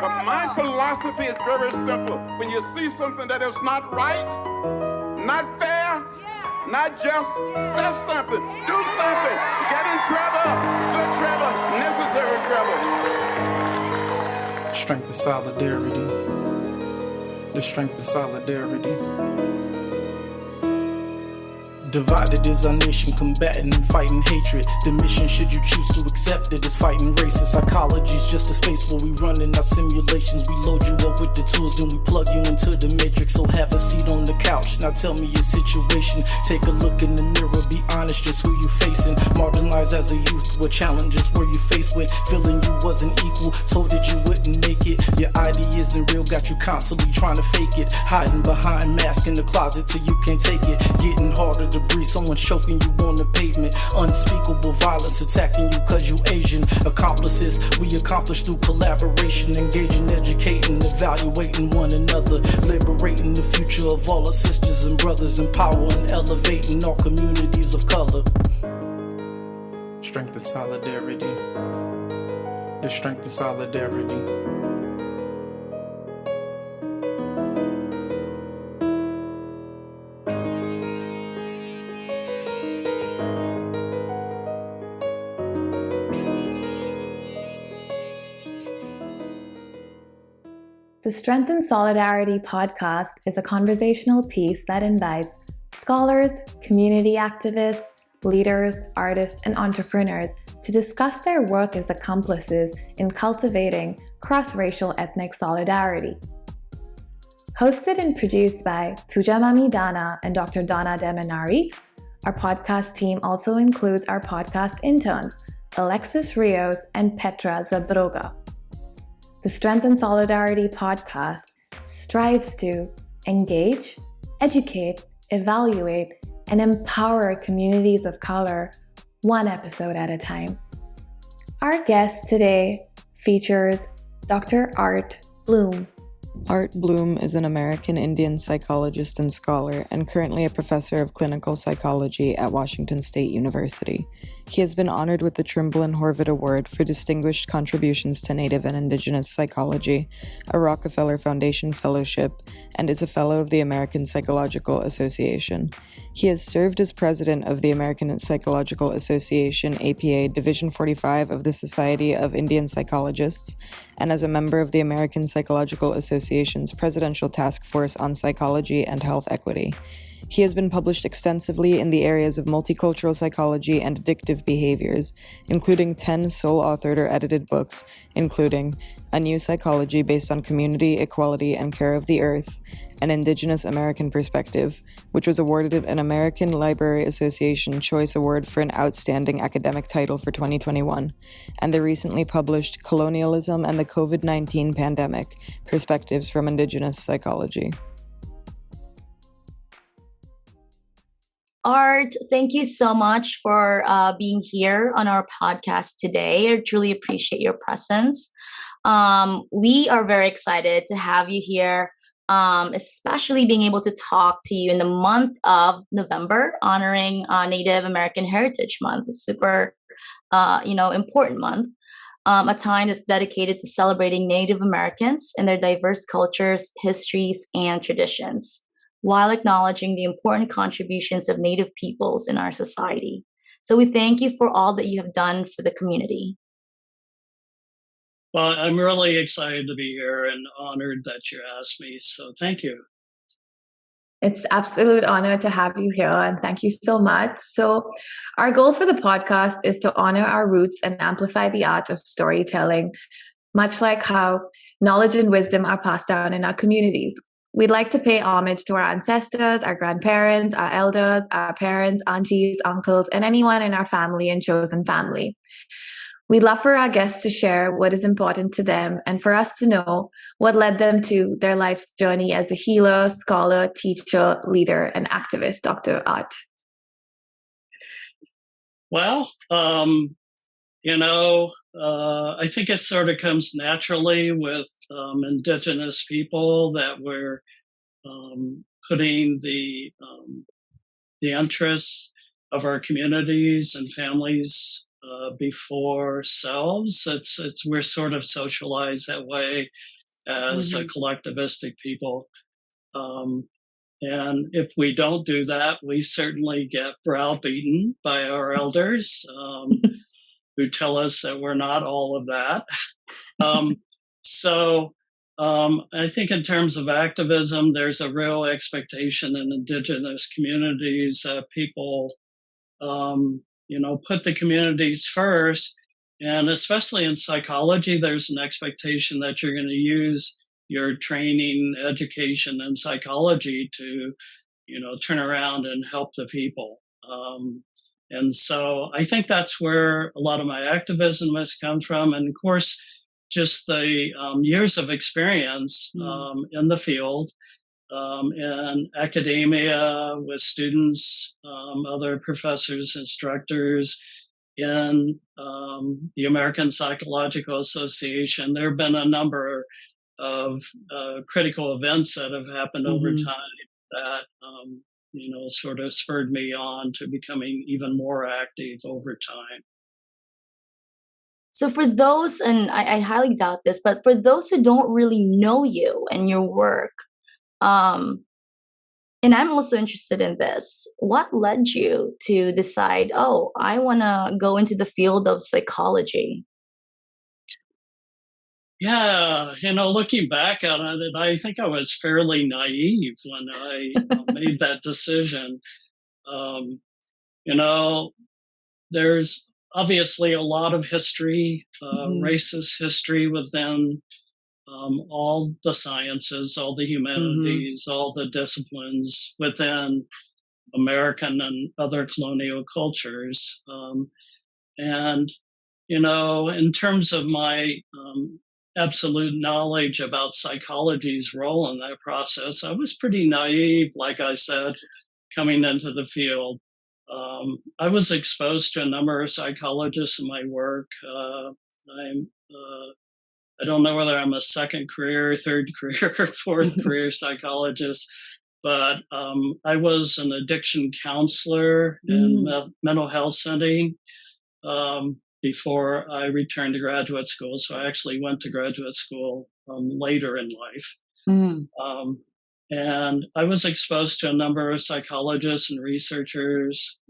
But my philosophy is very simple. When you see something that is not right, not fair, not just, say something, do something, get in trouble, good trouble, necessary trouble. Strength and solidarity. The strength and solidarity. Divided is our nation, combating and fighting hatred. The mission, should you choose to accept it, is fighting racist. Psychology is just a space where we run in our simulations. We load you up with the tools, then we plug you into the matrix. So have a seat on the couch, now tell me your situation. Take a look in the mirror, be honest, just who you facing. Marginalized as a youth, what challenges were you faced with? Feeling you wasn't equal, told that you wouldn't make it. Your ID isn't real, got you constantly trying to fake it. Hiding behind masks in the closet till you can't take it. Getting harder to breathe, someone choking you on the pavement. Unspeakable violence attacking you cause you Asian. Accomplices we accomplish through collaboration, engaging, educating, evaluating one another, liberating the future of all our sisters and brothers, empowering, elevating all communities of color. Strength and solidarity. The strength and solidarity. The Strength and Solidarity podcast is a conversational piece that invites scholars, community activists, leaders, artists, and entrepreneurs to discuss their work as accomplices in cultivating cross-racial ethnic solidarity. Hosted and produced by Poojamamidannaanddrdonnademanarig and Dr. Donnademanarig, our podcast team also includes our podcast interns, Alexyzrios and petrazadroga. The Strength and Solidarity podcast strives to engage, educate, evaluate, and empower communities of color one episode at a time. Our guest today features Dr. Art Blume. Art Blume is an American Indian psychologist and scholar and currently a professor of clinical psychology at Washington State University. He has been honored with the Trimble and Horvat Award for distinguished contributions to Native and Indigenous Psychology, a Rockefeller Foundation Fellowship, and is a fellow of the American Psychological Association. He has served as president of the American Psychological Association, APA, Division 45 of the Society of Indian Psychologists, and as a member of the American Psychological Association's Presidential Task Force on Psychology and Health Equity. He has been published extensively in the areas of multicultural psychology and addictive behaviors, including 10 sole-authored or edited books, including A New Psychology Based on Community, Equality, and Care of the Earth, An Indigenous American Perspective, which was awarded an American Library Association Choice Award for an outstanding academic title for 2021, and the recently published Colonialism and the COVID-19 Pandemic, Perspectives from Indigenous Psychology. Art, thank you so much for being here on our podcast today. I truly appreciate your presence. We are very excited to have you here, especially being able to talk to you in the month of November, honoring Native American Heritage Month, a super, important month, a time that's dedicated to celebrating Native Americans and their diverse cultures, histories, and traditions, while acknowledging the important contributions of Native peoples in our society. So we thank you for all that you have done for the community. Well, I'm really excited to be here and honored that you asked me, so thank you. It's an absolute honor to have you here, and thank you so much. So our goal for the podcast is to honor our roots and amplify the art of storytelling, much like how knowledge and wisdom are passed down in our communities. We'd like to pay homage to our ancestors, our grandparents, our elders, our parents, aunties, uncles, and anyone in our family and chosen family. We'd love for our guests to share what is important to them and for us to know what led them to their life's journey as a healer, scholar, teacher, leader, and activist, Dr. Art. Well, I think it sort of comes naturally with indigenous people that we're putting the interests of our communities and families before selves. We're sort of socialized that way as a collectivistic people. And if we don't do that, we certainly get browbeaten by our elders who tell us that we're not all of that. So I think in terms of activism, there's a real expectation in indigenous communities that people, put the communities first. And especially in psychology, there's an expectation that you're going to use your training, education, and psychology to, turn around and help the people. And so I think that's where a lot of my activism has come from. And of course, just the years of experience in the field, in academia with students, other professors, instructors, in the American Psychological Association. There have been a number of critical events that have happened over time that, sort of spurred me on to becoming even more active over time. So for those, and I highly doubt this, but for those who don't really know you and your work, and I'm also interested in this, what led you to decide, oh, I want to go into the field of psychology? Yeah, looking back at it, I think I was fairly naive when I made that decision. There's obviously a lot of history, racist history within all the sciences, all the humanities, all the disciplines within American and other colonial cultures. And, in terms of my absolute knowledge about psychology's role in that process, I was pretty naive, like I said, coming into the field. I was exposed to a number of psychologists in my work. I don't know whether I'm a second career, third career, or fourth career psychologist, but I was an addiction counselor in mental health setting before I returned to graduate school. So I actually went to graduate school later in life. And I was exposed to a number of psychologists and researchers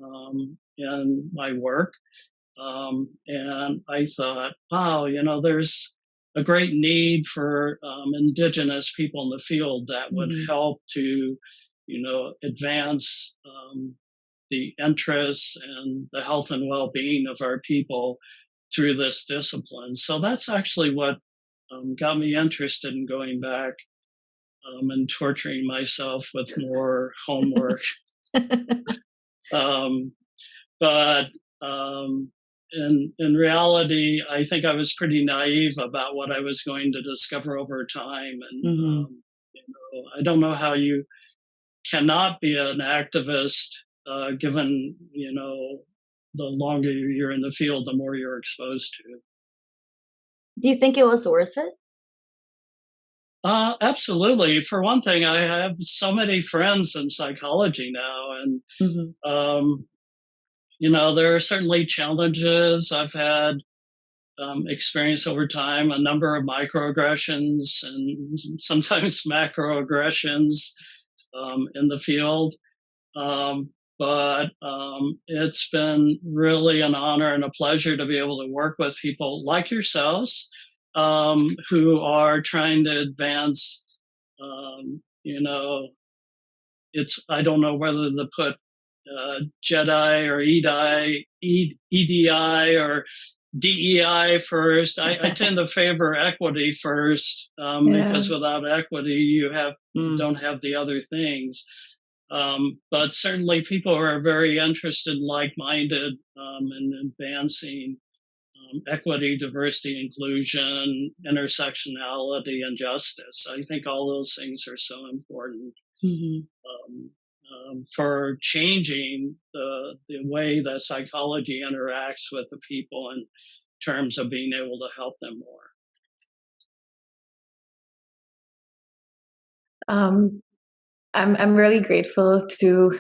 in my work. And I thought, wow, there's a great need for indigenous people in the field that would help to, advance the interests and the health and well-being of our people through this discipline. So that's actually what got me interested in going back and torturing myself with more homework. But in reality, I think I was pretty naive about what I was going to discover over time. And I don't know how you cannot be an activist given, the longer you're in the field, the more you're exposed to. Do you think it was worth it? Absolutely. For one thing, I have so many friends in psychology now, and there are certainly challenges. I've had experience over time, a number of microaggressions and sometimes macroaggressions in the field. But it's been really an honor and a pleasure to be able to work with people like yourselves who are trying to advance, I don't know whether to put JEDI or EDI or DEI first. I tend to favor equity first because without equity, you don't have the other things. But certainly people are very interested, like-minded in advancing equity, diversity, inclusion, intersectionality, and justice. I think all those things are so important for changing the way that psychology interacts with the people in terms of being able to help them more. I'm really grateful to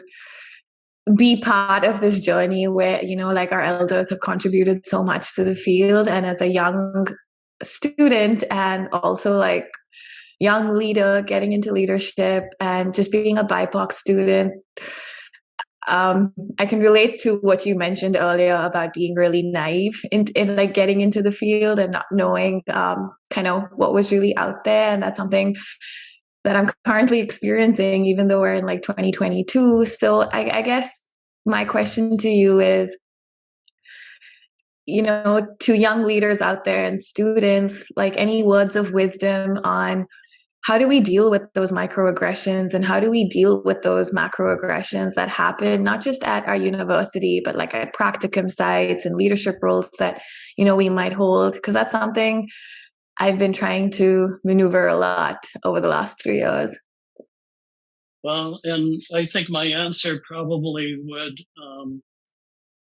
be part of this journey where, you know, like our elders have contributed so much to the field. And as a young student and also like young leader getting into leadership and just being a BIPOC student, I can relate to what you mentioned earlier about being really naive in like getting into the field and not knowing kind of what was really out there. And that's something that I'm currently experiencing, even though we're in like 2022. So I guess my question to you is, you know, to young leaders out there and students, like any words of wisdom on how do we deal with those microaggressions and how do we deal with those macroaggressions that happen, not just at our university, but like at practicum sites and leadership roles that, you know, we might hold? Because that's something I've been trying to maneuver a lot over the last 3 years. Well, and I think my answer probably would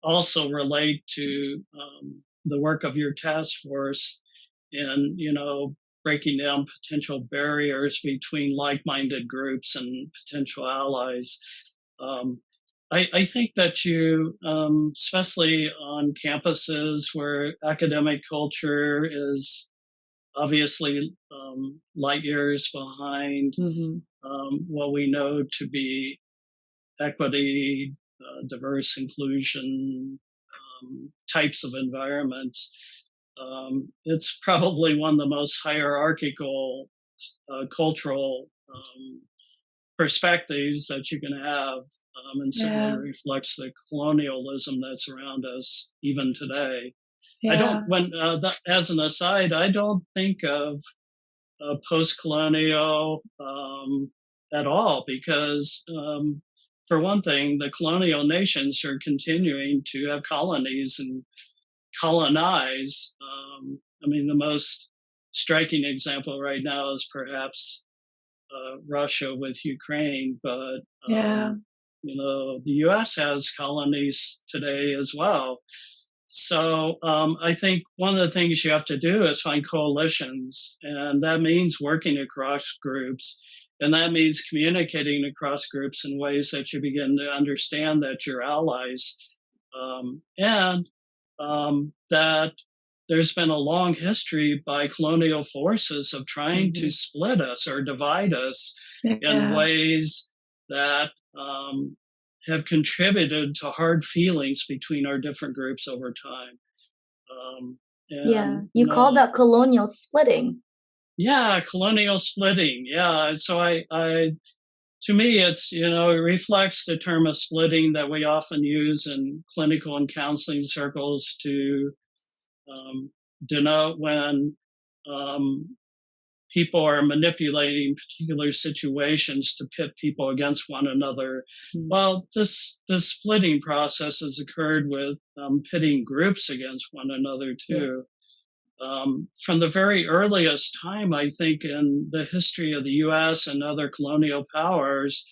also relate to the work of your task force and, you know, breaking down potential barriers between like-minded groups and potential allies. I think that you, especially on campuses where academic culture is obviously light years behind what we know to be equity, diverse inclusion, types of environments. It's probably one of the most hierarchical cultural perspectives that you can have, and certainly reflects the colonialism that's around us even today. I don't. As an aside, I don't think of post-colonial at all, because for one thing, the colonial nations are continuing to have colonies and colonize. I mean, the most striking example right now is perhaps Russia with Ukraine, but you know, the U.S. has colonies today as well. So I think one of the things you have to do is find coalitions, and that means working across groups, and that means communicating across groups in ways that you begin to understand that you're allies, and that there's been a long history by colonial forces of trying to split us or divide us in ways that have contributed to hard feelings between our different groups over time. You call that colonial splitting. Yeah, colonial splitting. Yeah, so I to me, it's, you know, it reflects the term of splitting that we often use in clinical and counseling circles to denote when people are manipulating particular situations to pit people against one another. Well, this splitting process has occurred with pitting groups against one another too. From the very earliest time, I think, in the history of the U.S. and other colonial powers,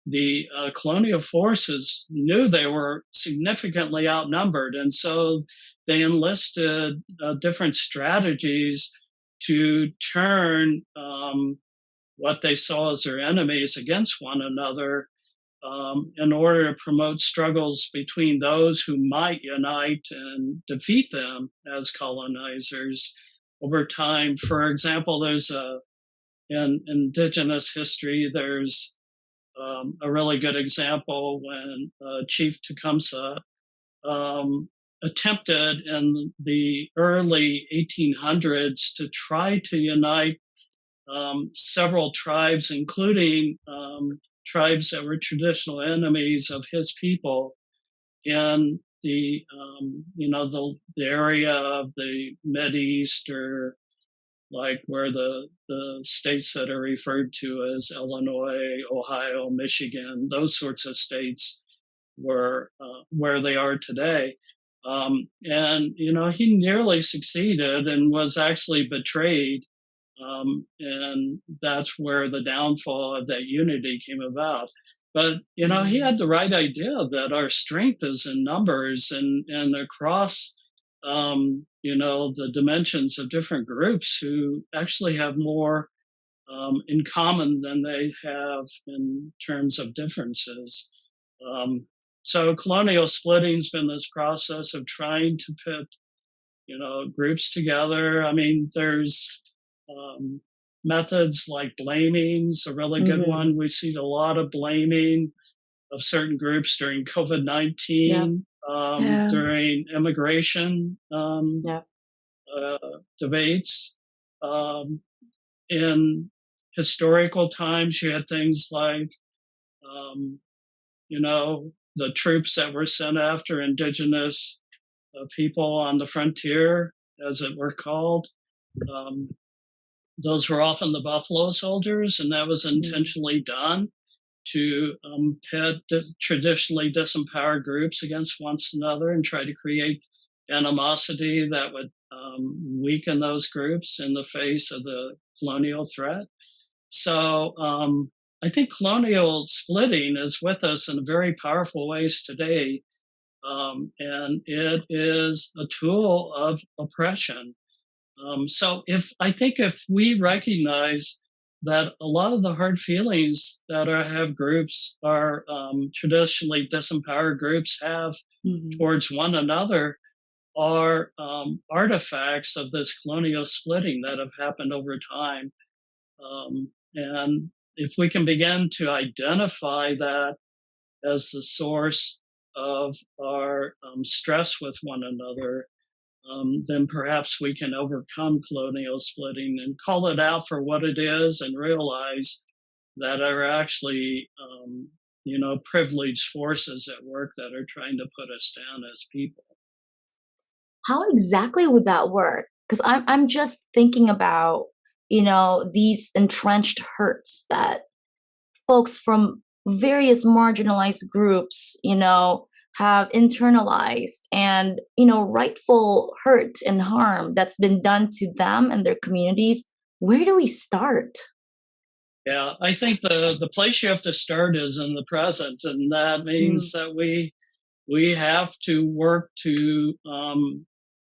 the colonial forces knew they were significantly outnumbered, and so they enlisted different strategies to turn what they saw as their enemies against one another, in order to promote struggles between those who might unite and defeat them as colonizers over time. For example, there's in indigenous history, there's a really good example when Chief Tecumseh attempted in the early 1800s to try to unite several tribes, including tribes that were traditional enemies of his people in the the area of the Mideast, or like where the states that are referred to as Illinois, Ohio, Michigan, those sorts of states were where they are today. And, you know, he nearly succeeded and was actually betrayed. And that's where the downfall of that unity came about. But, you know, he had the right idea that our strength is in numbers and across, the dimensions of different groups who actually have more in common than they have in terms of differences. So colonial splitting's been this process of trying to put, groups together. I mean, there's methods like blaming's a really good one. We see a lot of blaming of certain groups during COVID-19, during immigration debates. In historical times, you had things like, the troops that were sent after indigenous people on the frontier, as it were called. Those were often the Buffalo Soldiers, and that was intentionally done to pit traditionally disempowered groups against one another and try to create animosity that would weaken those groups in the face of the colonial threat. So I think colonial splitting is with us in very powerful ways today, and it is a tool of oppression. So if we recognize that a lot of the hard feelings that have groups are traditionally disempowered groups have towards one another are artifacts of this colonial splitting that have happened over time. And if we can begin to identify that as the source of our stress with one another, then perhaps we can overcome colonial splitting and call it out for what it is and realize that are actually, privileged forces at work that are trying to put us down as people. How exactly would that work? Because I'm just thinking about, these entrenched hurts that folks from various marginalized groups, have internalized, and, rightful hurt and harm that's been done to them and their communities. Where do we start? Yeah, I think the place you have to start is in the present, and that means that we have to work to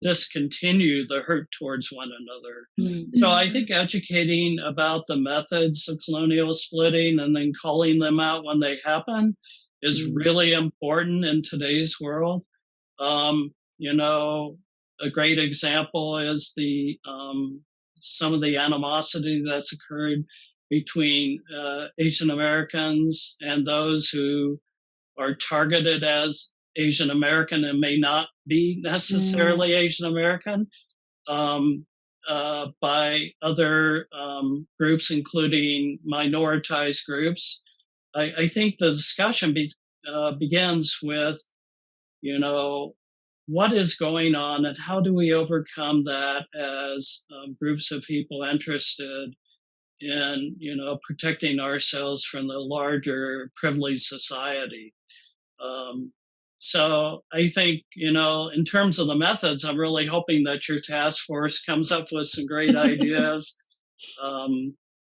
discontinue the hurt towards one another. So I think educating about the methods of colonial splitting and then calling them out when they happen is really important in today's world. A great example is some of the animosity that's occurred between Asian Americans and those who are targeted as Asian American and may not be necessarily Asian American by other groups, including minoritized groups. I think the discussion begins with, what is going on and how do we overcome that as groups of people interested in, protecting ourselves from the larger privileged society. So I think, in terms of the methods, I'm really hoping that your task force comes up with some great ideas.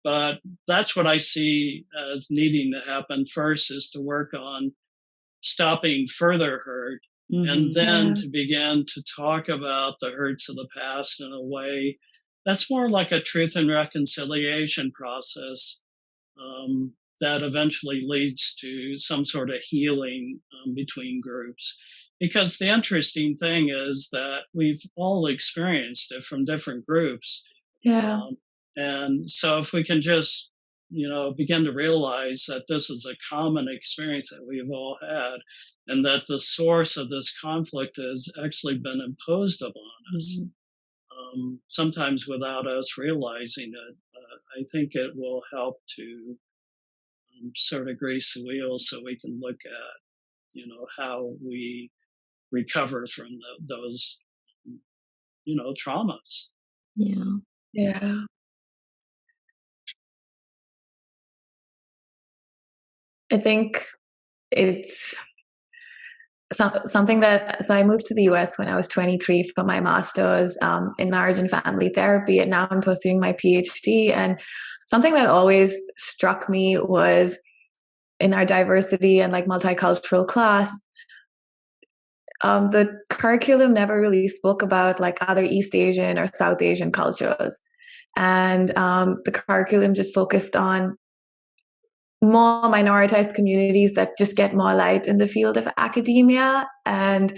But that's what I see as needing to happen first, is to work on stopping further hurt, and then to begin to talk about the hurts of the past in a way that's more like a truth and reconciliation process that eventually leads to some sort of healing between groups. Because the interesting thing is that we've all experienced it from different groups. Yeah. And so if we can just, begin to realize that this is a common experience that we've all had, and that the source of this conflict has actually been imposed upon us, sometimes without us realizing it, I think it will help to sort of grease the wheels so we can look at, how we recover from those, traumas. Yeah. Yeah. I think it's something so I moved to the US when I was 23 for my master's in marriage and family therapy, and now I'm pursuing my PhD. And something that always struck me was in our diversity and multicultural class, the curriculum never really spoke about other East Asian or South Asian cultures. And the curriculum just focused on more minoritized communities that just get more light in the field of academia. And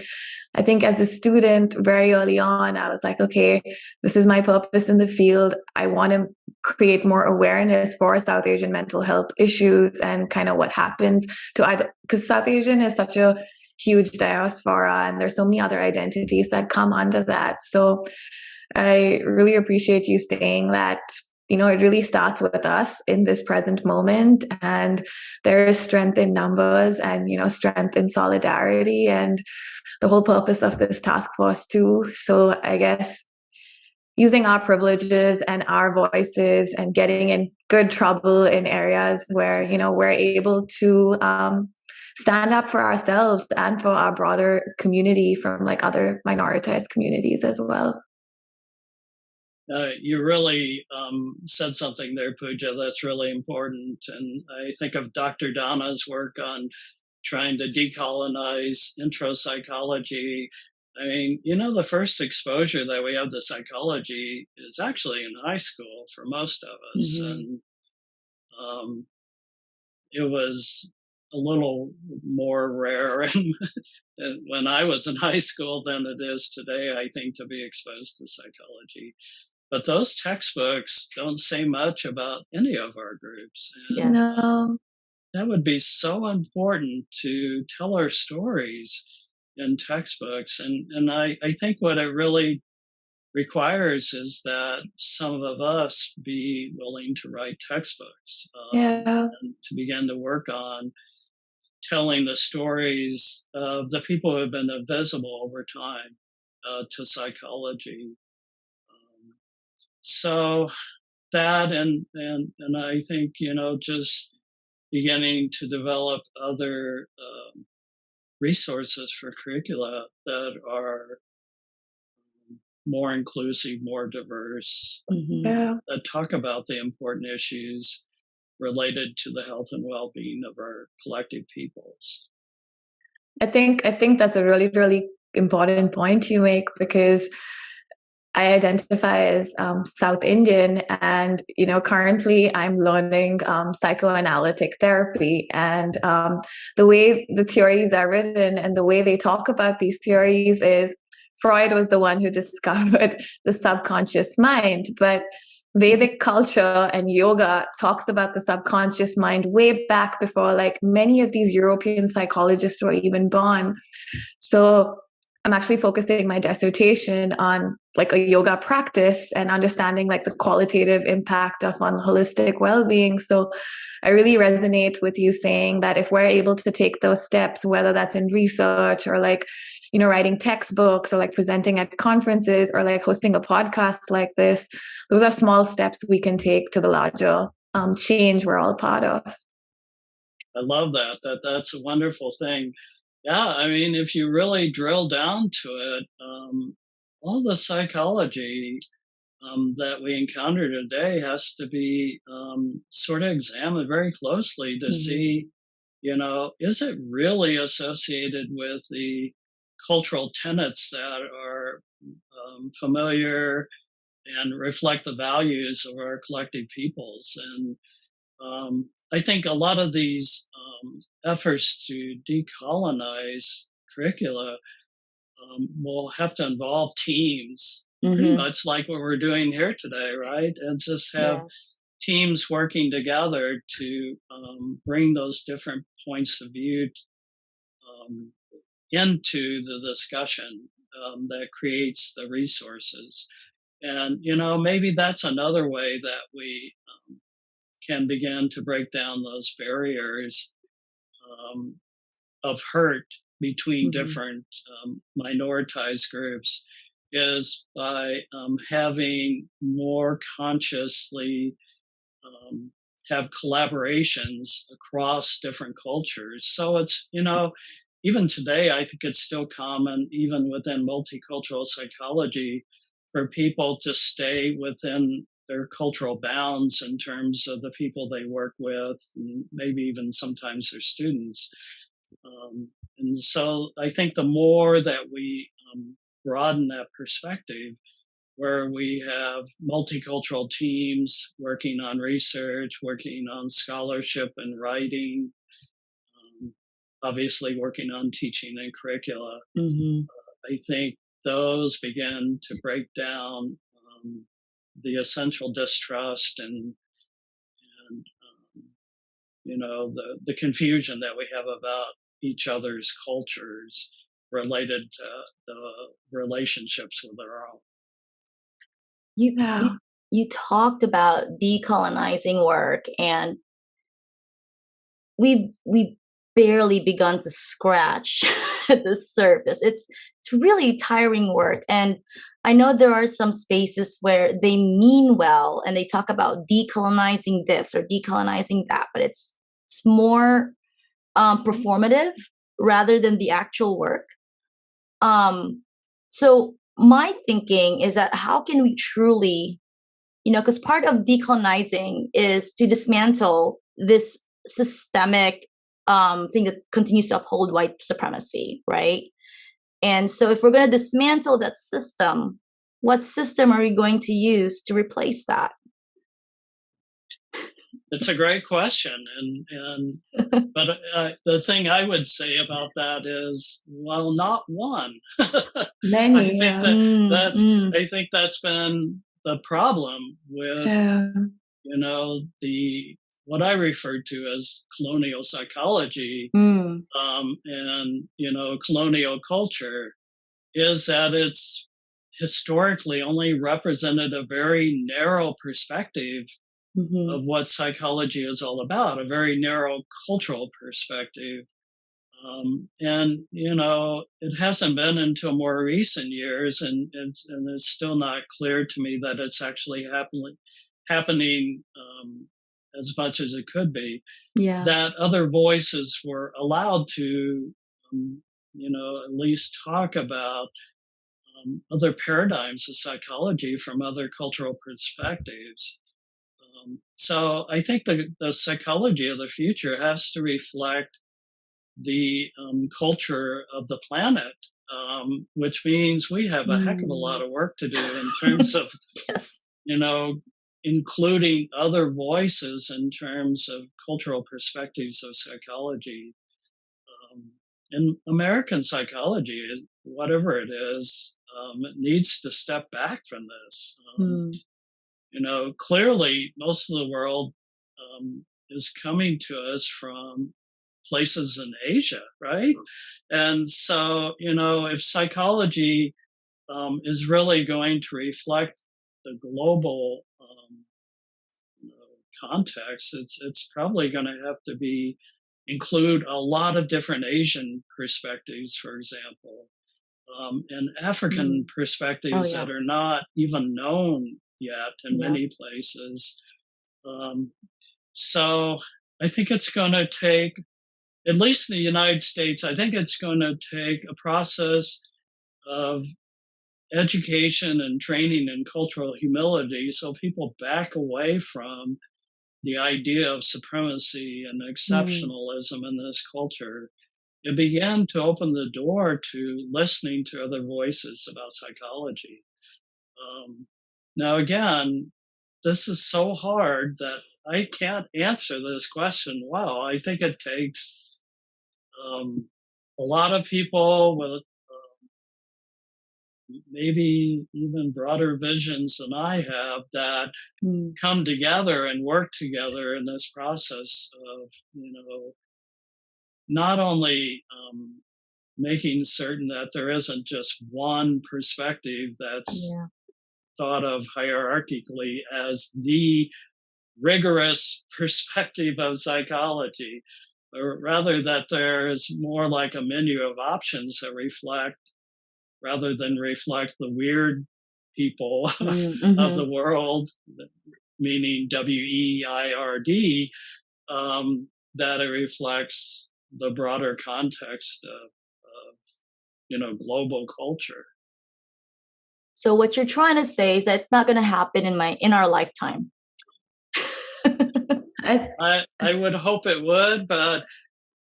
I think as a student, very early on, I was like, okay, this is my purpose in the field. I want to create more awareness for South Asian mental health issues and kind of what happens to either, because South Asian is such a huge diaspora and there's so many other identities that come under that. So I really appreciate you saying that, it really starts with us in this present moment, and there is strength in numbers and, strength in solidarity, and the whole purpose of this task force too. So I guess using our privileges and our voices and getting in good trouble in areas where, we're able to stand up for ourselves and for our broader community from like other minoritized communities as well. You really said something there, Pooja, that's really important. And I think of Dr. Donna's work on trying to decolonize intro psychology. I mean, the first exposure that we have to psychology is actually in high school for most of us. Mm-hmm. And it was a little more rare when I was in high school than it is today, I think, to be exposed to psychology. But those textbooks don't say much about any of our groups. And no. That would be so important to tell our stories in textbooks. And I think what it really requires is that some of us be willing to write textbooks and to begin to work on telling the stories of the people who have been invisible over time to psychology. So that and I think, just beginning to develop other resources for curricula that are more inclusive, more diverse, that talk about the important issues related to the health and well-being of our collective peoples. I think that's a really, really important point you make, because I identify as South Indian, and currently I'm learning psychoanalytic therapy, and the way the theories are written and the way they talk about these theories is Freud was the one who discovered the subconscious mind, but Vedic culture and yoga talks about the subconscious mind way back before like many of these European psychologists were even born. So I'm actually focusing my dissertation on like a yoga practice and understanding like the qualitative impact on holistic well-being. So I really resonate with you saying that if we're able to take those steps, whether that's in research or like, writing textbooks or like presenting at conferences or like hosting a podcast like this, those are small steps we can take to the larger change we're all part of. I love that. That's a wonderful thing. Yeah, I mean, if you really drill down to it, all the psychology that we encounter today has to be sort of examined very closely to see, is it really associated with the cultural tenets that are familiar and reflect the values of our collective peoples. And I think a lot of these efforts to decolonize curricula will have to involve teams, pretty much like what we're doing here today, right? And just have teams working together to bring those different points of view into the discussion that creates the resources. And, maybe that's another way that we can begin to break down those barriers of hurt between different minoritized groups, is by having more consciously have collaborations across different cultures. So it's, even today, I think it's still common, even within multicultural psychology, for people to stay within their cultural bounds in terms of the people they work with, and maybe even sometimes their students. And so I think the more that we broaden that perspective, where we have multicultural teams working on research, working on scholarship and writing, obviously working on teaching and curricula. I think those begin to break down the essential distrust and the confusion that we have about each other's cultures related to the relationships with our own. You talked about decolonizing work, and we've barely begun to scratch the surface. It's really tiring work, and I know there are some spaces where they mean well and they talk about decolonizing this or decolonizing that, but it's more performative rather than the actual work. So my thinking is that how can we truly, because part of decolonizing is to dismantle this systemic thing that continues to uphold white supremacy, right? And so if we're going to dismantle that system, what system are we going to use to replace that? It's a great question, but the thing I would say about that is, well, not one. Many. I think that's been the problem with what I refer to as colonial psychology and colonial culture, is that it's historically only represented a very narrow perspective of what psychology is all about, a very narrow cultural perspective. It hasn't been until more recent years, and it's still not clear to me that it's actually happening as much as it could be, that other voices were allowed to, at least talk about other paradigms of psychology from other cultural perspectives. So I think the psychology of the future has to reflect the culture of the planet, which means we have a heck of a lot of work to do in terms of, including other voices in terms of cultural perspectives of psychology. And American psychology, whatever it is, it needs to step back from this. Clearly, most of the world is coming to us from places in Asia, right? And so, if psychology is really going to reflect the global context, it's probably going to have to include a lot of different Asian perspectives, for example, and African perspectives that are not even known yet in many places. So I think it's going to take, at least in the United States, I think it's going to take a process of education and training in cultural humility so people back away from the idea of supremacy and exceptionalism in this culture. It began to open the door to listening to other voices about psychology. Now, again, this is so hard that I can't answer this question well. I think it takes a lot of people with maybe even broader visions than I have that come together and work together in this process of, not only making certain that there isn't just one perspective that's thought of hierarchically as the rigorous perspective of psychology, or rather that there is more like a menu of options that reflect, rather than reflect the weird people of the world, meaning WEIRD, that it reflects the broader context of global culture. So what you're trying to say is that it's not going to happen in our lifetime. I would hope it would, but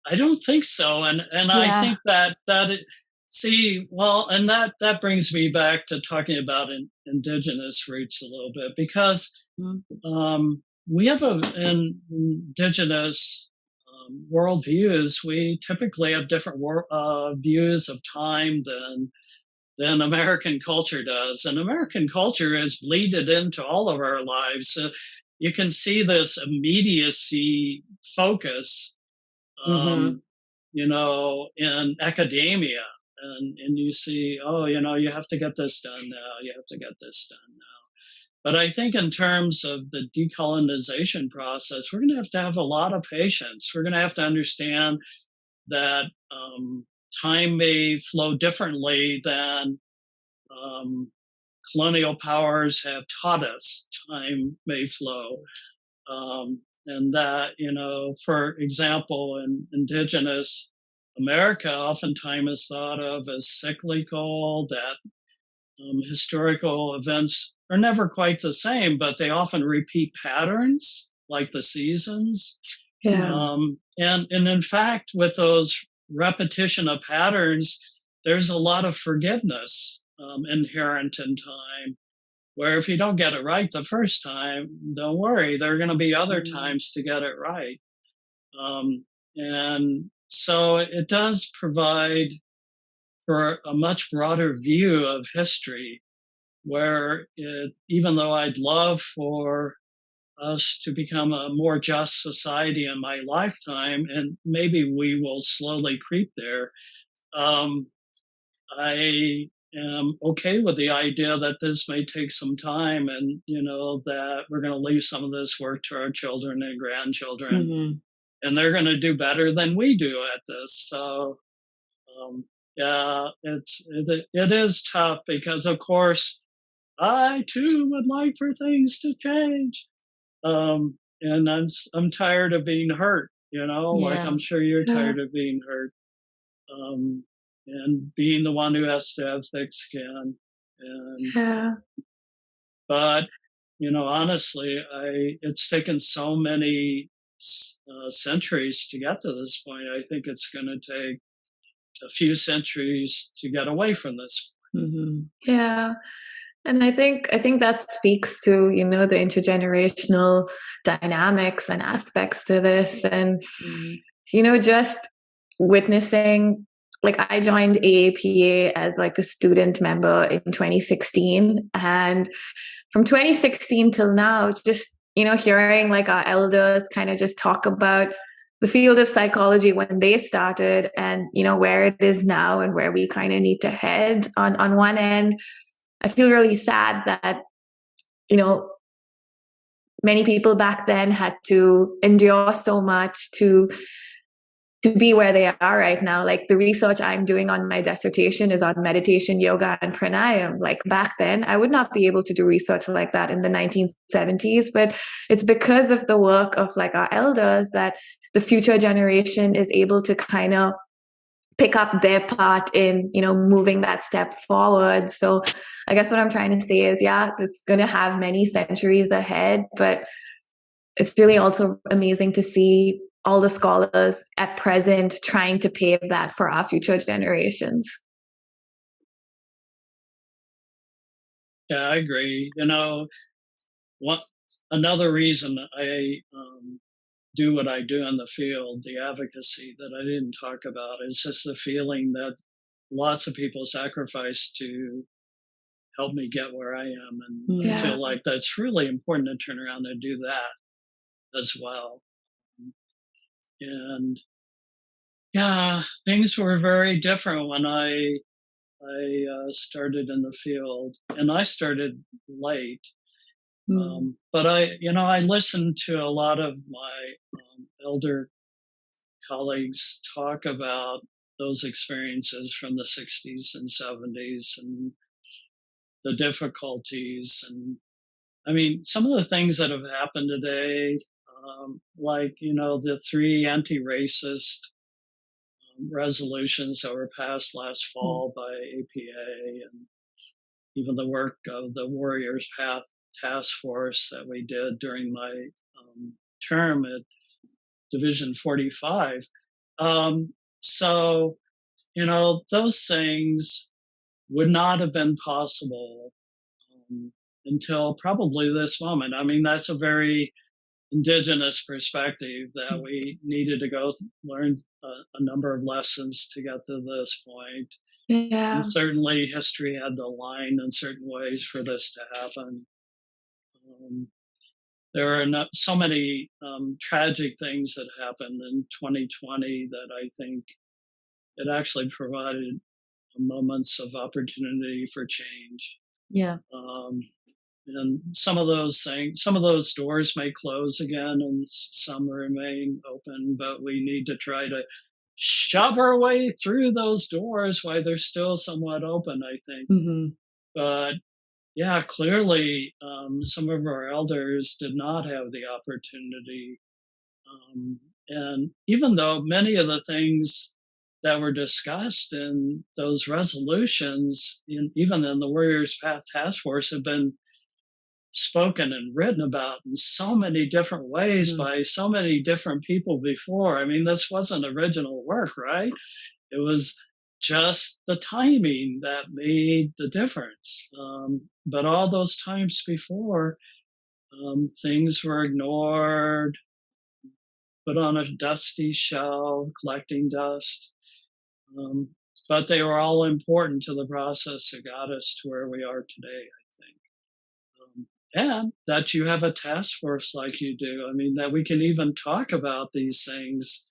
I don't think so. And I think that See, well, and that brings me back to talking about indigenous roots a little bit, because we have an indigenous worldviews. We typically have different views of time than American culture does, and American culture is bleeded into all of our lives. You can see this immediacy focus, in academia. And you see, you have to get this done now. You have to get this done now. But I think in terms of the decolonization process, we're going to have a lot of patience. We're going to have to understand that time may flow differently than colonial powers have taught us time may flow. And that, for example, in indigenous America, oftentimes is thought of as cyclical, that historical events are never quite the same, but they often repeat patterns like the seasons. Yeah. And in fact, with those repetition of patterns, there's a lot of forgiveness inherent in time, where if you don't get it right the first time, don't worry, there are going to be other times to get it right. And so it does provide for a much broader view of history, where even though I'd love for us to become a more just society in my lifetime, and maybe we will slowly creep there, I am okay with the idea that this may take some time, and that we're going to leave some of this work to our children and grandchildren, and they're going to do better than we do at this. So it is tough, because of course I too would like for things to change, and I'm tired of being hurt, like I'm sure you're tired of being hurt, and being the one who has to have thick skin. But honestly, it's taken so many centuries to get to this point. I think it's going to take a few centuries to get away from this. Yeah. And I think that speaks to, the intergenerational dynamics and aspects to this. And, just witnessing, like, I joined AAPA as like a student member in 2016. And from 2016 till now, just, hearing like our elders kind of just talk about the field of psychology when they started, and, where it is now and where we kind of need to head. On one end, I feel really sad that, many people back then had to endure so much to be where they are right now. Like, the research I'm doing on my dissertation is on meditation, yoga, and pranayam. Like, back then, I would not be able to do research like that in the 1970s, but it's because of the work of like our elders that the future generation is able to kind of pick up their part in, moving that step forward. So I guess what I'm trying to say is, it's going to have many centuries ahead, but it's really also amazing to see all the scholars at present trying to pave that for our future generations. Yeah, I agree. Another reason I do what I do in the field, the advocacy that I didn't talk about, is just the feeling that lots of people sacrifice to help me get where I am. And I feel like that's really important to turn around and do that as well. And things were very different when I started in the field, and I started late. But I listened to a lot of my elder colleagues talk about those experiences from the 60s and 70s and the difficulties. And I mean, some of the things that have happened today, like, the 3 anti-racist resolutions that were passed last fall by APA, and even the work of the Warriors Path task force that we did during my term at Division 45. So those things would not have been possible until probably this moment. I mean, that's a very indigenous perspective that we needed to learn a number of lessons to get to this point. Yeah. And certainly history had to align in certain ways for this to happen. There are so many tragic things that happened in 2020 that I think it actually provided moments of opportunity for change. Yeah. And some of those doors may close again and some remain open, but we need to try to shove our way through those doors while they're still somewhat open, I think. Mm-hmm. But yeah, clearly some of our elders did not have the opportunity. And even though many of the things that were discussed in those resolutions, even in the Warriors Path Task Force, have been spoken and written about in so many different ways by so many different people before. I mean, this wasn't original work, right? It was just the timing that made the difference. But all those times before, things were ignored, put on a dusty shelf, collecting dust. But they were all important to the process that got us to where we are today, I think. And that you have a task force like you do. I mean, that we can even talk about these things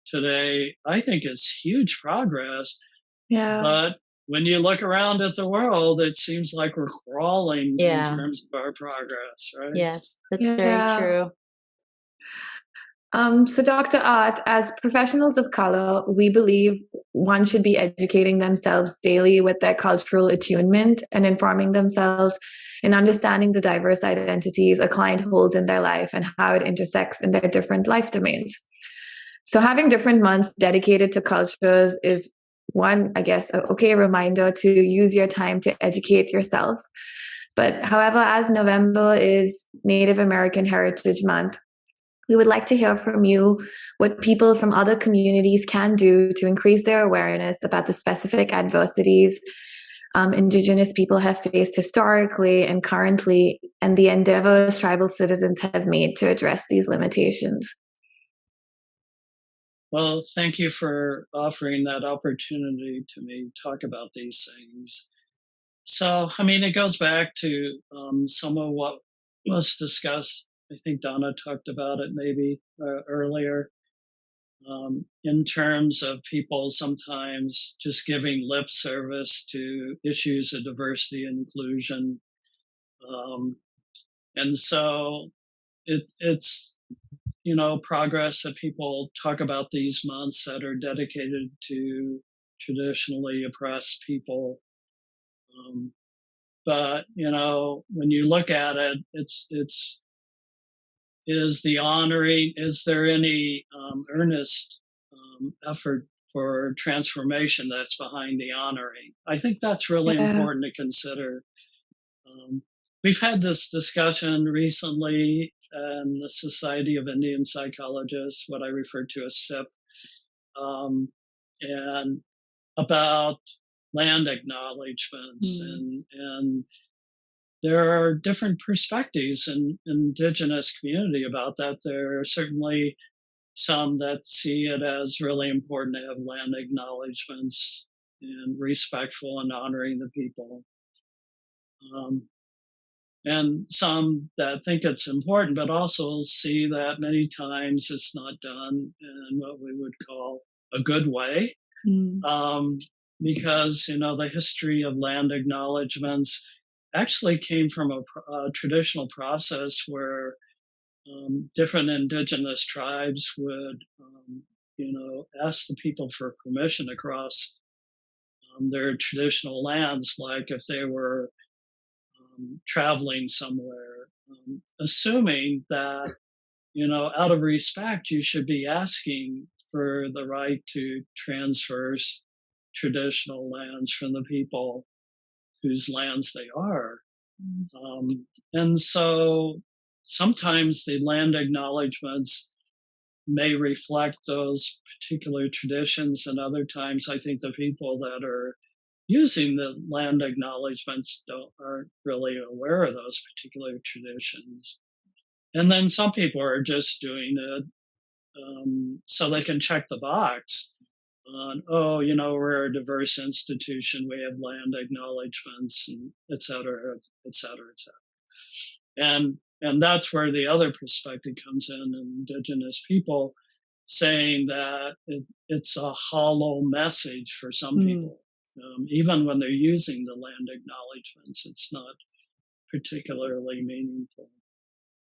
today, I think is huge progress. Yeah. But when you look around at the world, it seems like we're crawling in terms of our progress, right? Yes, that's very true. So Dr. Art, as professionals of color, we believe one should be educating themselves daily with their cultural attunement and informing themselves in understanding the diverse identities a client holds in their life and how it intersects in their different life domains. So having different months dedicated to cultures is one, I guess, an okay reminder to use your time to educate yourself. But however, as November is Native American Heritage Month, we would like to hear from you what people from other communities can do to increase their awareness about the specific adversities Indigenous people have faced historically and currently, and the endeavors tribal citizens have made to address these limitations. Well, thank you for offering that opportunity to me to talk about these things. So, I mean, it goes back to some of what was discussed. I think Donna talked about it maybe earlier, in terms of people sometimes just giving lip service to issues of diversity and inclusion. And so it's, progress that people talk about these months that are dedicated to traditionally oppressed people. But, when you look at it, is there any earnest effort for transformation that's behind the honoring? I think that's really important to consider. We've had this discussion recently in the Society of Indian Psychologists, what I refer to as SIP, and about land acknowledgements and there are different perspectives in Indigenous community about that. There are certainly some that see it as really important to have land acknowledgements and respectful and honoring the people. And some that think it's important, but also see that many times it's not done in what we would call a good way. Because, the history of land acknowledgements actually came from a traditional process where different indigenous tribes would, ask the people for permission across their traditional lands, like if they were traveling somewhere, assuming that, out of respect, you should be asking for the right to transverse traditional lands from the people whose lands they are. And so sometimes the land acknowledgements may reflect those particular traditions, and other times I think the people that are using the land acknowledgements aren't really aware of those particular traditions. And then some people are just doing it so they can check the box on, oh, we're a diverse institution, we have land acknowledgements, and et cetera, et cetera, et cetera. And that's where the other perspective comes in, Indigenous people saying that it's a hollow message for some people. Even when they're using the land acknowledgements, it's not particularly meaningful.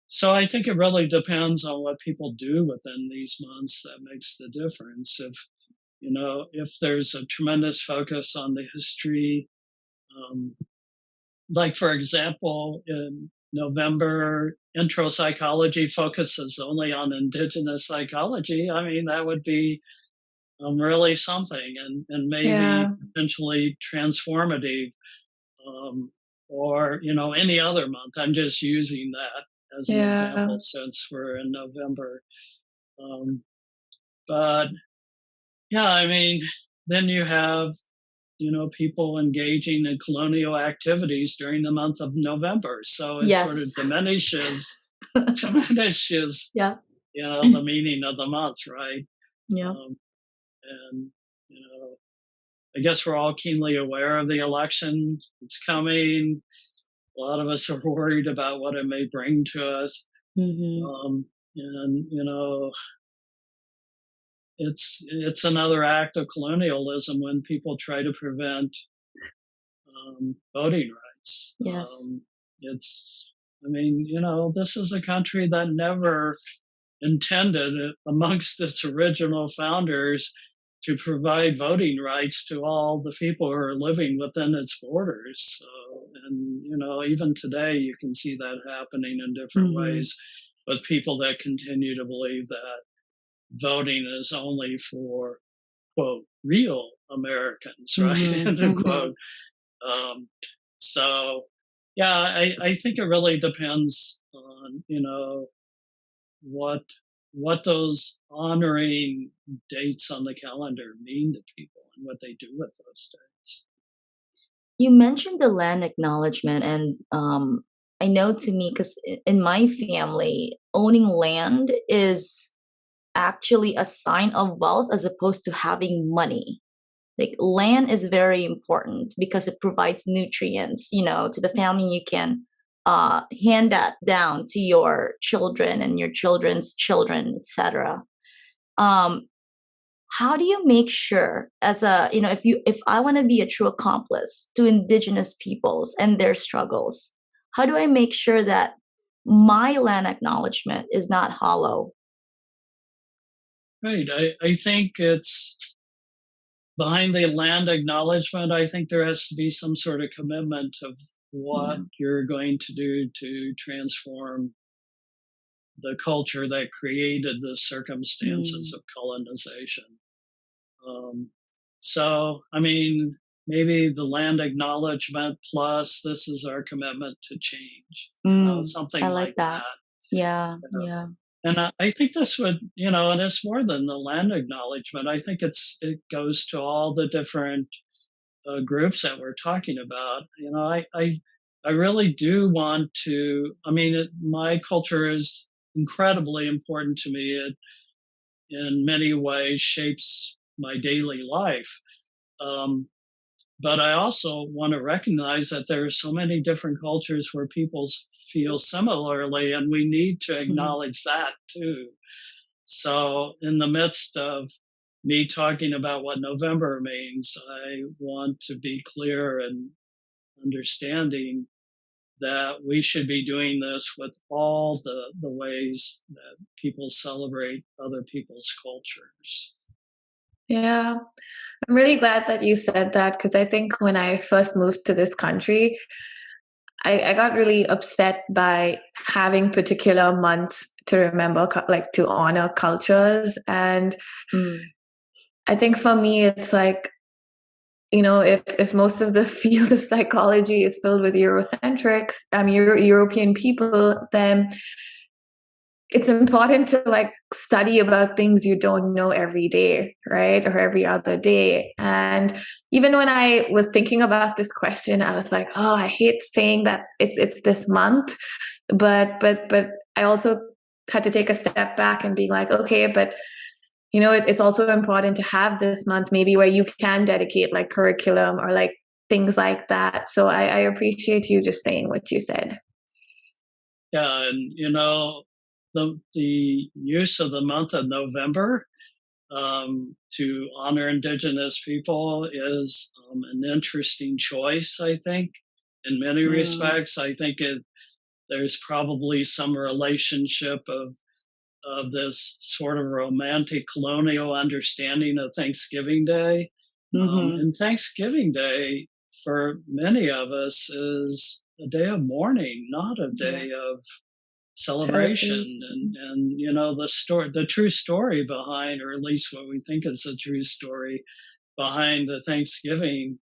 So I think it really depends on what people do within these months that makes the difference. If there's a tremendous focus on the history, like for example, in November, intro psychology focuses only on indigenous psychology. I mean, that would be really something, and maybe potentially transformative, or any other month. I'm just using that as an example since we're in November. But yeah, I mean, then you have people engaging in colonial activities during the month of November. So it sort of diminishes the meaning of the month, right? Yeah. And I guess we're all keenly aware of the election. It's coming. A lot of us are worried about what it may bring to us. And it's another act of colonialism when people try to prevent voting rights. Yes. This is a country that never intended, amongst its original founders, to provide voting rights to all the people who are living within its borders. Even today you can see that happening in different ways with people that continue to believe that voting is only for, quote, real Americans, right? End quote. I think it really depends on, what those honoring dates on the calendar mean to people and what they do with those dates. You mentioned the land acknowledgement, and I know to me, because in my family, owning land is actually a sign of wealth as opposed to having money. Like, land is very important because it provides nutrients, to the family. You can hand that down to your children and your children's children, etc. How do you make sure, as if I want to be a true accomplice to Indigenous peoples and their struggles, how do I make sure that my land acknowledgement is not hollow? Right. I think it's behind the land acknowledgement. I think there has to be some sort of commitment of what you're going to do to transform the culture that created the circumstances of colonization. Maybe the land acknowledgement plus this is our commitment to change. Something I like that. Yeah. And I think this would, and it's more than the land acknowledgement. I think it goes to all the different groups that we're talking about. I really do want to. My culture is incredibly important to me. It, in many ways, shapes my daily life. But I also want to recognize that there are so many different cultures where people feel similarly, and we need to acknowledge that too. So in the midst of me talking about what November means, I want to be clear and understanding that we should be doing this with all the ways that people celebrate other people's cultures. Yeah, I'm really glad that you said that, because I think when I first moved to this country, I got really upset by having particular months to remember, like to honor cultures. And I think for me, it's like, if most of the field of psychology is filled with European people, then it's important to like study about things you don't know every day, right? Or every other day. And even when I was thinking about this question, I was like, oh, I hate saying that it's this month. But I also had to take a step back and be like, okay, but you know, it's also important to have this month maybe where you can dedicate like curriculum or like things like that. So I appreciate you just saying what you said. Yeah, and you know, the use of the month of November to honor Indigenous people is an interesting choice, I think, in many respects. I think there's probably some relationship of this sort of romantic colonial understanding of Thanksgiving Day. And Thanksgiving Day, for many of us, is a day of mourning, not a day of celebration. And you know, the true story behind, or at least what we think is the true story behind the Thanksgiving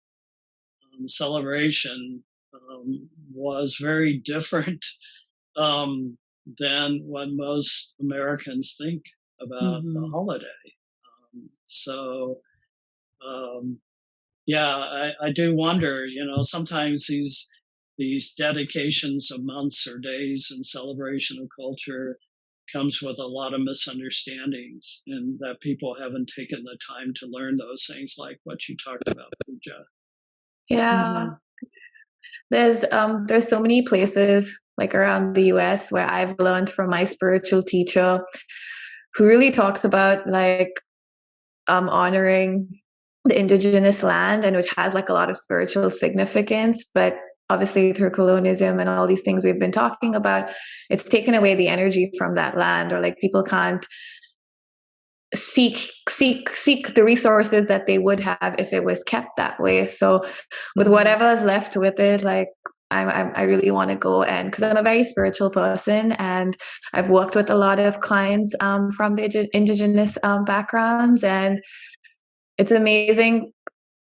celebration was very different than what most Americans think about the holiday. I do wonder, you know, sometimes these dedications of months or days in celebration of culture comes with a lot of misunderstandings, and that people haven't taken the time to learn those things, like what you talked about, Pooja. Yeah. There's so many places like around the US where I've learned from my spiritual teacher who really talks about like honoring the indigenous land, and which has like a lot of spiritual significance, but obviously through colonialism and all these things we've been talking about, it's taken away the energy from that land, or like people can't seek the resources that they would have if it was kept that way. So with whatever is left with it, like I really want to go, and because I'm a very spiritual person and I've worked with a lot of clients from the indigenous backgrounds, and it's amazing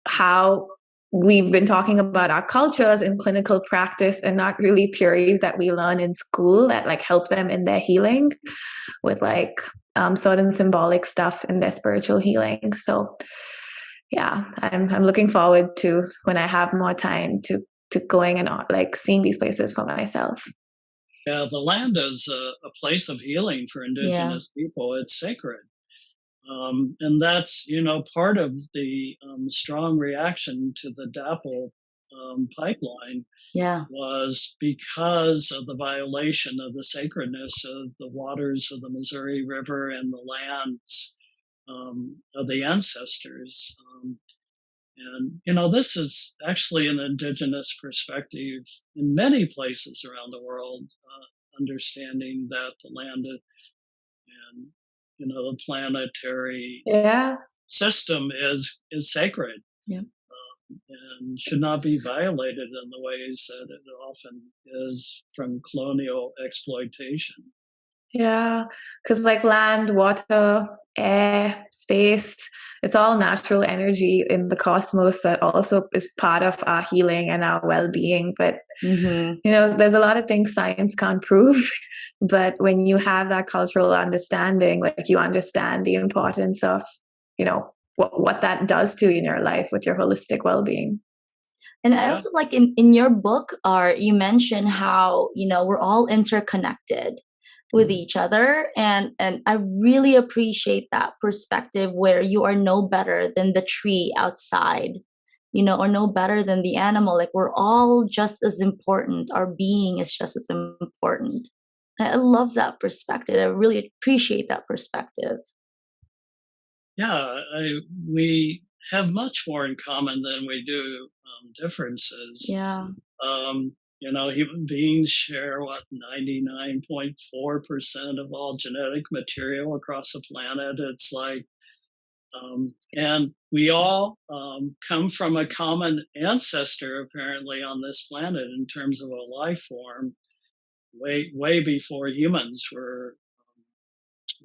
how we've been talking about our cultures in clinical practice and not really theories that we learn in school that like help them in their healing with like certain symbolic stuff in their spiritual healing. So yeah, I'm looking forward to when I have more time to going and like seeing these places for myself. Yeah, the land is a place of healing for Indigenous people. It's sacred. And that's, you know, part of the strong reaction to the DAPL pipeline was because of the violation of the sacredness of the waters of the Missouri River and the lands of the ancestors. And, you know, this is actually an Indigenous perspective in many places around the world, understanding that the land and, you know, the planetary system is sacred and should not be violated in the ways that it often is from colonial exploitation. Yeah, because like land, water, air, space, it's all natural energy in the cosmos that also is part of our healing and our well-being. But, you know, there's a lot of things science can't prove. But when you have that cultural understanding, like you understand the importance of, you know, what that does to you in your life with your holistic well-being. And I also like in your book, you mentioned how, you know, we're all interconnected with each other, and I really appreciate that perspective where you are no better than the tree outside, you know, or no better than the animal. Like we're all just as important. Our being is just as important. I love that perspective. I really appreciate that perspective. Yeah, we have much more in common than we do differences. Yeah. You know, human beings share 99.4% of all genetic material across the planet. It's like, and we all come from a common ancestor, apparently, on this planet in terms of a life form, way before humans were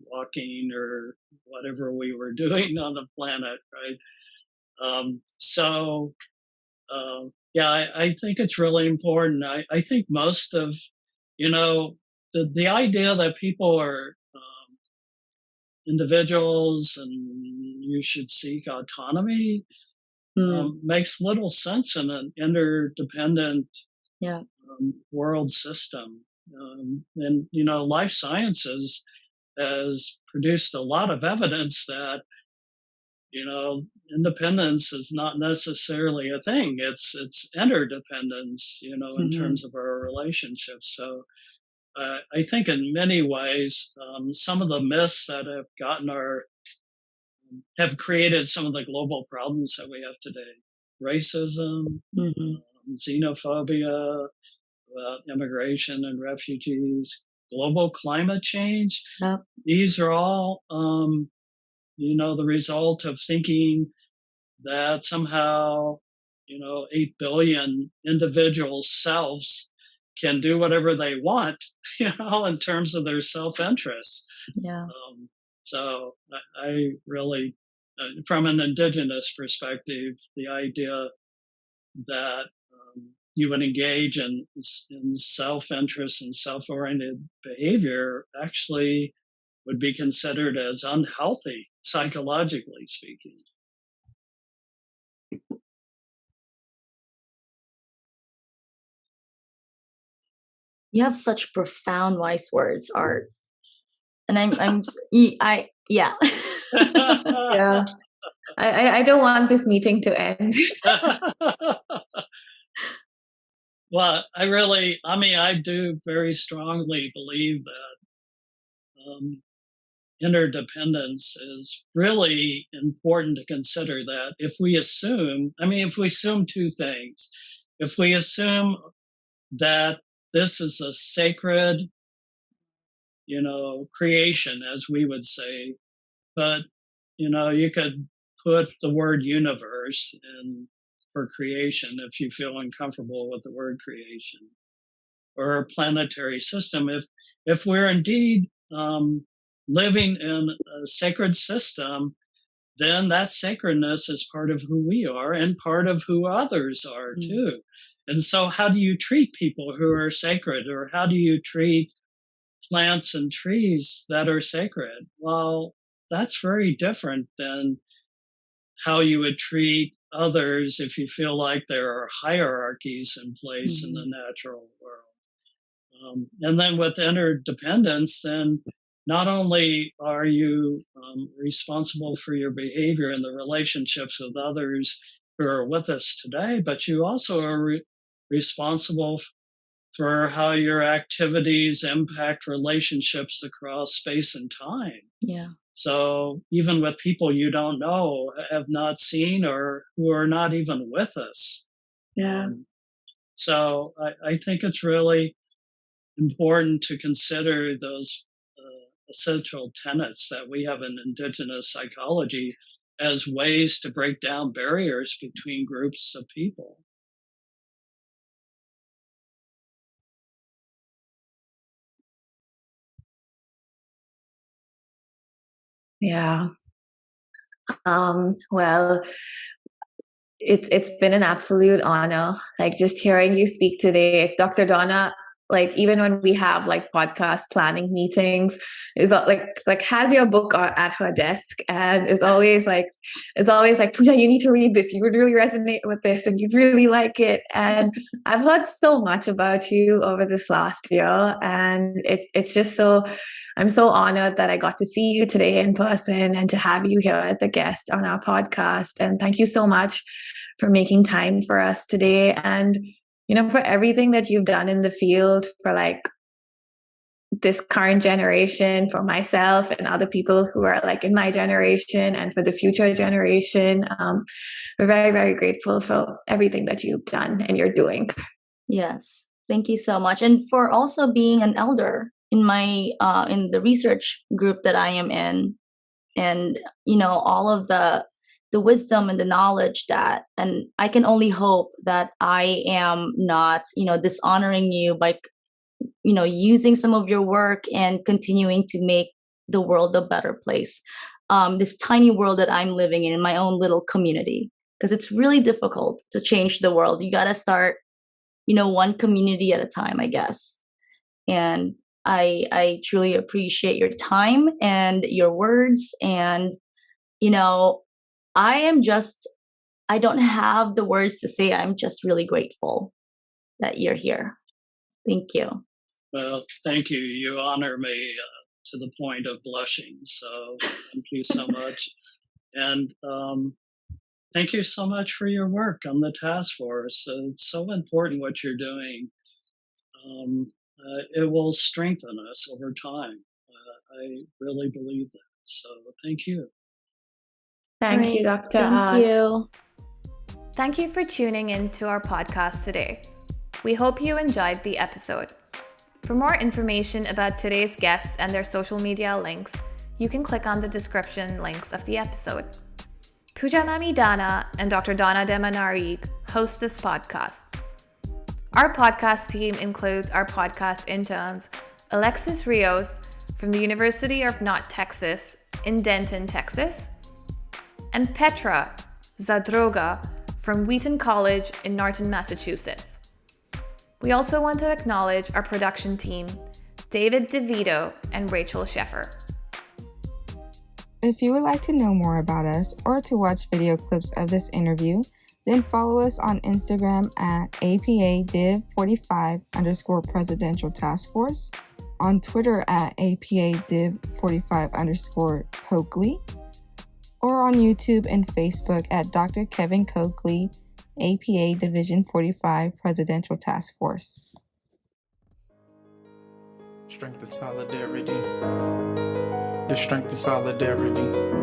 walking or whatever we were doing on the planet, right? I think it's really important. I think most of, you know, the idea that people are individuals and you should seek autonomy makes little sense in an interdependent world system. And, life sciences has produced a lot of evidence that, independence is not necessarily a thing. It's interdependence, in terms of our relationships. So I think in many ways, some of the myths that have created some of the global problems that we have today. Racism, xenophobia, immigration and refugees, global climate change. Yep. These are all, the result of thinking that somehow, 8 billion individual selves can do whatever they want, in terms of their self-interest. Yeah. So I really, from an indigenous perspective, the idea that you would engage in self-interest and self-oriented behavior actually would be considered as unhealthy, psychologically speaking. You have such profound wise words, Art. And yeah. Yeah. I don't want this meeting to end. Well, I do very strongly believe that interdependence is really important to consider. That if we assume two things, if we assume that this is a sacred, creation, as we would say, but, you could put the word universe in for creation if you feel uncomfortable with the word creation, or a planetary system. If we're indeed living in a sacred system, then that sacredness is part of who we are and part of who others are too. And so how do you treat people who are sacred, or how do you treat plants and trees that are sacred? Well, that's very different than how you would treat others if you feel like there are hierarchies in place in the natural world. And then with interdependence, then not only are you responsible for your behavior and the relationships with others who are with us today, but you also are responsible for how your activities impact relationships across space and time. Yeah. So even with people you don't know, have not seen, or who are not even with us. Yeah. So I think it's really important to consider those essential tenets that we have in indigenous psychology as ways to break down barriers between groups of people. Yeah. Well, it's been an absolute honor, like just hearing you speak today, Dr. Donna. Like even when we have like podcast planning meetings, is like has your book at her desk, and is always like Pooja, you need to read this. You would really resonate with this, and you'd really like it. And I've heard so much about you over this last year, and it's just so. I'm so honored that I got to see you today in person and to have you here as a guest on our podcast. And thank you so much for making time for us today, and for everything that you've done in the field for like this current generation, for myself and other people who are like in my generation, and for the future generation. We're very, very grateful for everything that you've done and you're doing. Yes. Thank you so much. And for also being an elder in my in the research group that I am in, and all of the wisdom and the knowledge that, and I can only hope that I am not dishonoring you by using some of your work and continuing to make the world a better place, this tiny world that I'm living in my own little community, because it's really difficult to change the world. You got to start one community at a time, I guess. And I truly appreciate your time and your words. And, I don't have the words to say. I'm just really grateful that you're here. Thank you. Well, thank you. You honor me to the point of blushing. So thank you so much. And thank you so much for your work on the task force. It's so important what you're doing. It will strengthen us over time. I really believe that. So thank you. Thank you, Dr. Thank Art. you. Thank you for tuning in to our podcast today. We hope you enjoyed the episode. For more information about today's guests and their social media links, you can click on the description links of the episode. Poojamamidanna and Dr. Donnademanarig host this podcast. Our podcast team includes our podcast interns, Alexyzrios from the University of North Texas in Denton, Texas, and petrazadroga from Wheaton College in Norton, Massachusetts. We also want to acknowledge our production team, David DeVito and Rachel Sheffer. If you would like to know more about us or to watch video clips of this interview, then follow us on Instagram at APADiv45_Presidential Task Force, on Twitter at APADiv45_Cokley, or on YouTube and Facebook at Dr. Kevin Cokley, APA Division 45 Presidential Task Force. Strength and solidarity. The strength and solidarity.